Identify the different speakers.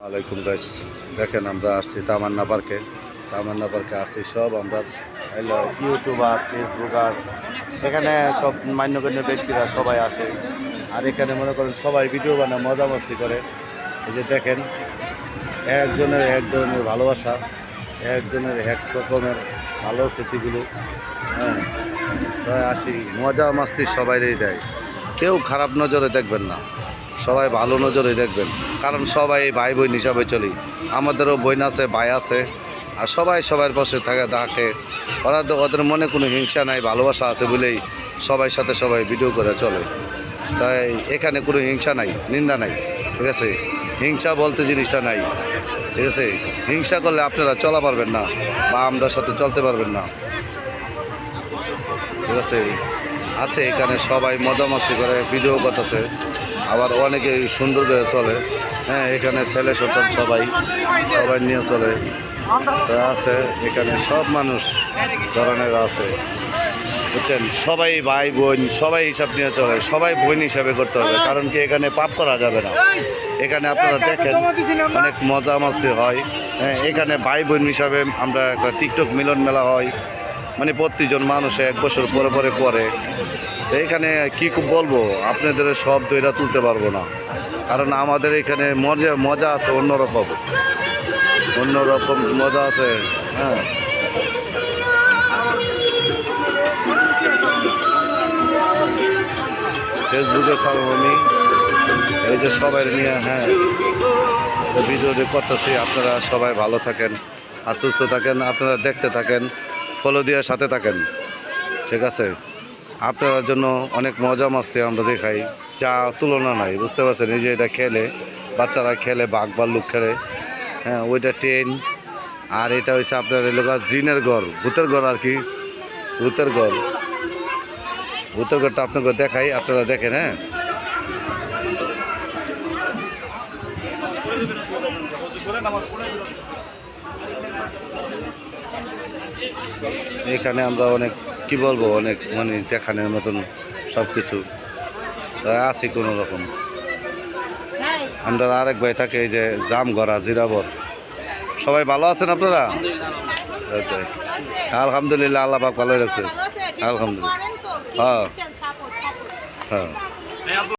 Speaker 1: আলাইকুম গাইস, দেখেন আমরা আসছি তামান্না পার্কে। তামান্না পার্কে আসছি সব আমরা ইউটিউবার, ফেসবুকার, এখানে সব মান্যগণ্য ব্যক্তিরা সবাই আসে। আর এখানে মনে করেন সবাই ভিডিও বানায়, মজা মস্তি করে। এই যে দেখেন, একজনের এক ধরনের ভালোবাসা, একজনের এক রকমের ভালো স্মৃতিগুলো। হ্যাঁ, তাই আসি, মজা মাস্তি সবাইই দেয়, কেউ খারাপ নজরে দেখবেন না, সবাই ভালো নজরে দেখবেন। কারণ সবাই ভাই বোন হিসাবে চলি, আমাদেরও বোন আছে, ভাই আছে, আর সবাই সবার পাশে থাকে। ওদের মনে কোনো হিংসা নাই, ভালোবাসা আছে বলেই সবার সাথে সবাই ভিডিও করে চলে। তাই এখানে কোনো হিংসা নাই, নিন্দা নাই, ঠিক আছে? হিংসা বলতে জিনিসটা নাই, ঠিক আছে? হিংসা করলে আপনারা চলা পারবেন না বা আমরা সাথে চলতে পারবেন না, ঠিক আছে? এখানে সবাই মজা মাস্তি করে, ভিডিও করতেছে, আবার অনেকে সুন্দর করে চলে। হ্যাঁ, এখানে ছেলে সন্তান সবাই নিয়ে চলে। আছে এখানে সব মানুষ ধরনের আছে, বুঝছেন? সবাই ভাই বোন, সবাই হিসাব নিয়ে চলে, সবাই বোন হিসাবে করতে হবে। কারণ কি, এখানে পাপ করা যাবে না। এখানে আপনারা দেখেন অনেক মজা মাস্তি হয়। হ্যাঁ, এখানে ভাই বোন হিসাবে আমরা একটা টিকটক মিলন মেলা হয়, মানে প্রতিজন মানুষ এক বছর পরে পরে। এইখানে কি বলবো, আপনাদের সব দইরা তুলতে পারবো না, কারণ আমাদের এখানে মজা আছে, অন্যরকম মজা আছে। হ্যাঁ, ফেসবুকে ছাড়ব আমি, এই যে সবাই নিয়ে, হ্যাঁ, ভিডিও করতেছি। আপনারা সবাই ভালো থাকেন আর সুস্থ থাকেন, আপনারা দেখতে থাকেন, ফলো দিয়ে সাথে থাকেন, ঠিক আছে? আপনার জন্য অনেক মজা মাস্তি আমরা দেখাই, যা তুলনা নাই, বুঝতে পারছেন? এই যে এটা খেলে, বাচ্চারা খেলে, বাঘ ভাল্লুক খেলে। হ্যাঁ, ওইটা ট্রেন। আর এটা হচ্ছে আপনার এলাকা জিনের ঘর, ভূতের ঘর আর কি, ভূতের ঘরটা আপনাকে দেখাই, আপনারা দেখেন। হ্যাঁ, এখানে আমরা অনেক কি বলবো, অনেক মানে দেখানোর মতন সব কিছু আছি কোনো রকম। আমরা আরেক ভাই থাকে এই যে জামগড়া, জিরাবর। সবাই ভালো আছেন আপনারা? আলহামদুলিল্লাহ, আল্লাহ পাক ভালোই রাখছে, আলহামদুলিল্লাহ। হ্যাঁ, হ্যাঁ।